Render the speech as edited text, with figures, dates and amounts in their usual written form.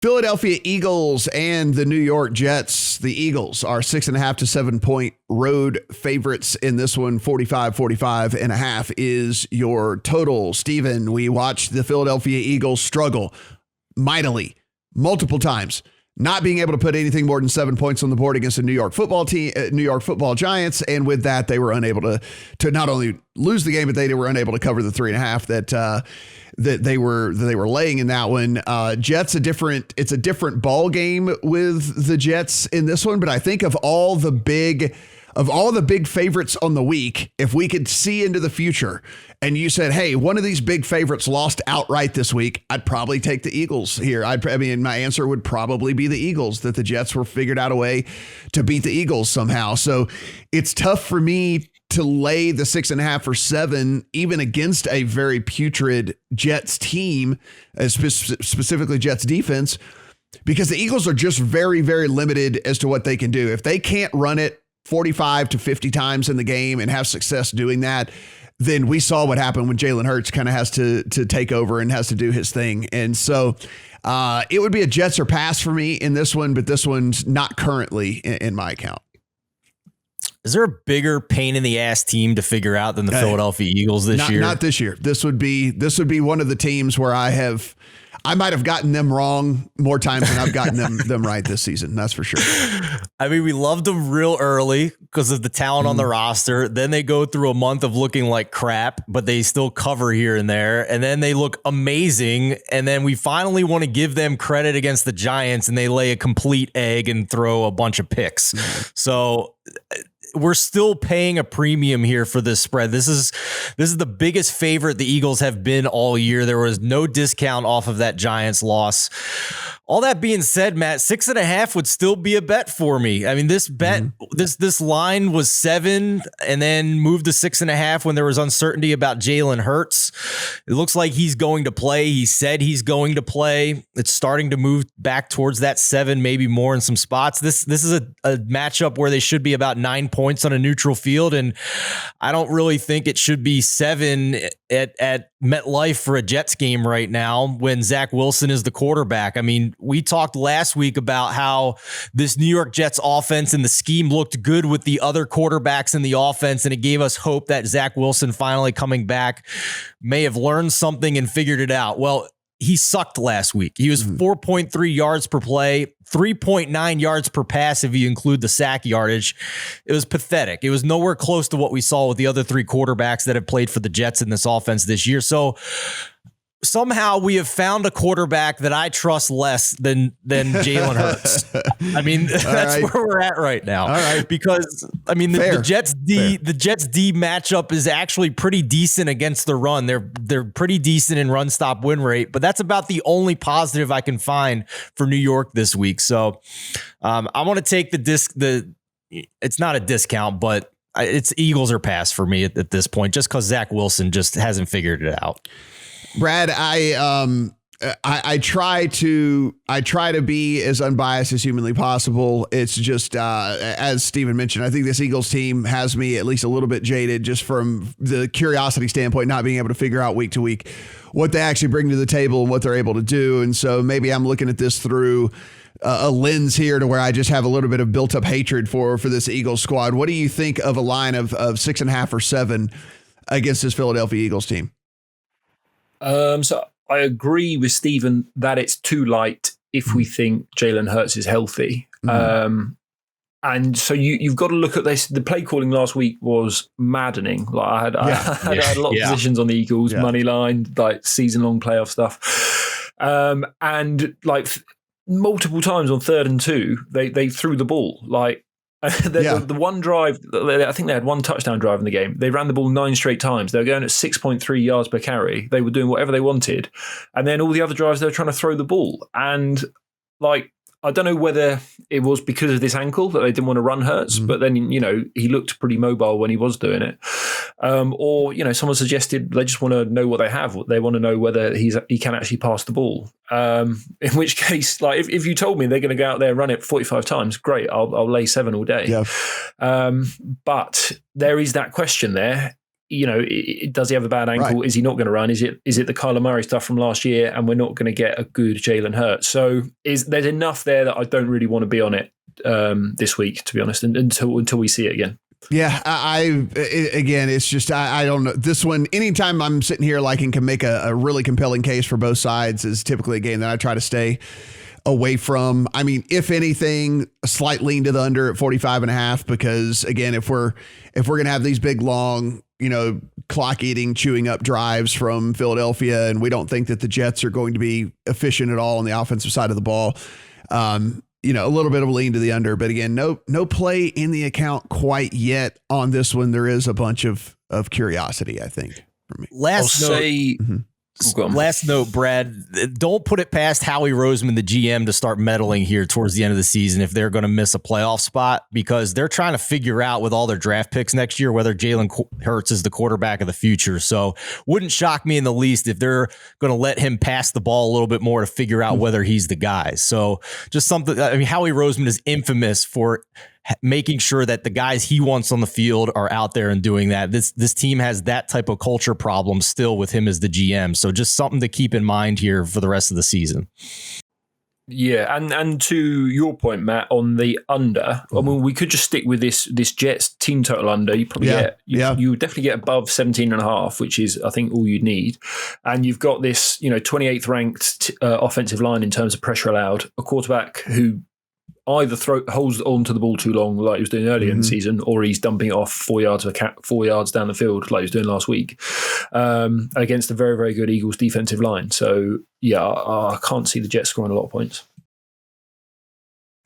Philadelphia Eagles and the New York Jets. The Eagles are 6.5 to 7 point road favorites in this one. 45.5 is your total. Steven, we watched the Philadelphia Eagles struggle mightily multiple times, not being able to put anything more than 7 points on the board against the New York football team, New York football Giants. And with that, they were unable to not only lose the game, but they were unable to cover the 3.5 that they were laying in that one. Jets it's a different ball game with the Jets in this one. But I think of all the big favorites on the week, if we could see into the future and you said, hey, one of these big favorites lost outright this week, I'd probably take the Eagles here. My answer would probably be the Eagles, that the Jets were figured out a way to beat the Eagles somehow. So it's tough for me to lay the 6.5 or 7, even against a very putrid Jets team, specifically Jets defense, because the Eagles are just very, very limited as to what they can do. If they can't run it 45 to 50 times in the game and have success doing that, then we saw what happened when Jalen Hurts kind of has to take over and has to do his thing. And so it would be a Jets or pass for me in this one, but this one's not currently in my account. Is there a bigger pain in the ass team to figure out than the Philadelphia Eagles this year? Not this year. This would be one of the teams where I might have gotten them wrong more times than I've gotten them right this season. That's for sure. I mean, we loved them real early because of the talent on the roster. Then they go through a month of looking like crap, but they still cover here and there. And then they look amazing. And then we finally want to give them credit against the Giants, and they lay a complete egg and throw a bunch of picks. So we're still paying a premium here for this spread. This is the biggest favorite the Eagles have been all year. There was no discount off of that Giants loss. All that being said, Matt, 6.5 would still be a bet for me. I mean, this bet, this line was 7 and then moved to 6.5 when there was uncertainty about Jalen Hurts. It looks like he's going to play. He said he's going to play. It's starting to move back towards that 7, maybe more in some spots. This is a matchup where they should be about 9 points on a neutral field, and I don't really think it should be 7 at MetLife for a Jets game right now when Zach Wilson is the quarterback. I mean, we talked last week about how this New York Jets offense and the scheme looked good with the other quarterbacks in the offense, and it gave us hope that Zach Wilson finally coming back may have learned something and figured it out. Well, he sucked last week. He was 4.3 yards per play, 3.9 yards per pass if you include the sack yardage. It was pathetic. It was nowhere close to what we saw with the other 3 quarterbacks that have played for the Jets in this offense this year. So somehow we have found a quarterback that I trust less than Jalen Hurts. I mean, that's where we're at right now. All right. Because I mean, the Jets D matchup is actually pretty decent against the run. They're pretty decent in run stop win rate, but that's about the only positive I can find for New York this week. So I want to take it's not a discount, but it's Eagles or pass for me at this point, just because Zach Wilson just hasn't figured it out. Brad, I try to be as unbiased as humanly possible. It's just, as Steven mentioned, I think this Eagles team has me at least a little bit jaded just from the curiosity standpoint, not being able to figure out week to week what they actually bring to the table and what they're able to do. And so maybe I'm looking at this through a lens here to where I just have a little bit of built up hatred for this Eagles squad. What do you think of a line of 6.5 or 7 against this Philadelphia Eagles team? So I agree with Stephen that it's too light if we think Jalen Hurts is healthy. And so you've got to look at this. The play calling last week was maddening. Like I had a lot of positions on the Eagles, money line, like season long playoff stuff. And like multiple times on 3rd and 2, they threw the ball. Like the one drive, I think they had one touchdown drive in the game. They ran the ball 9 straight times. They were going at 6.3 yards per carry. They were doing whatever they wanted. And then all the other drives, they were trying to throw the ball. And like, I don't know whether it was because of this ankle that they didn't want to run Hurts, but then, he looked pretty mobile when he was doing it. Or, someone suggested they just want to know what they have. They want to know whether he can actually pass the ball. In which case, like if you told me they're going to go out there and run it 45 times, great, I'll lay 7 all day. Yeah. But there is that question there. does he have a bad ankle? Right. Is he not going to run? Is it the Kyler Murray stuff from last year? And we're not going to get a good Jalen Hurts. So there's enough there that I don't really want to be on it this week, to be honest, until we see it again. Yeah, it's just, I don't know. This one, anytime I'm sitting here and can make a really compelling case for both sides, is typically a game that I try to stay away from. I mean, if anything, a slight lean to the under at 45.5, because again, if we're going to have these big, long, clock eating, chewing up drives from Philadelphia, and we don't think that the Jets are going to be efficient at all on the offensive side of the ball, a little bit of a lean to the under, but again, no play in the account quite yet on this one. There is a bunch of curiosity, I think, for me. Last note, Brad, don't put it past Howie Roseman, the GM, to start meddling here towards the end of the season if they're going to miss a playoff spot, because they're trying to figure out with all their draft picks next year whether Jalen Hurts is the quarterback of the future. So wouldn't shock me in the least if they're going to let him pass the ball a little bit more to figure out whether he's the guy. So just something. I mean, Howie Roseman is infamous for making sure that the guys he wants on the field are out there and doing that. This team has that type of culture problem still with him as the GM. So just something to keep in mind here for the rest of the season. Yeah, and to your point, Matt, on the under, I mean, we could just stick with this Jets team total under. You probably you would definitely get above 17.5, which is, I think, all you need. And you've got this, 28th ranked offensive line in terms of pressure allowed, a quarterback who either holds onto the ball too long, like he was doing earlier in the season, or he's dumping it off 4 yards down the field, like he was doing last week, against a very, very good Eagles defensive line. So, yeah, I can't see the Jets scoring a lot of points.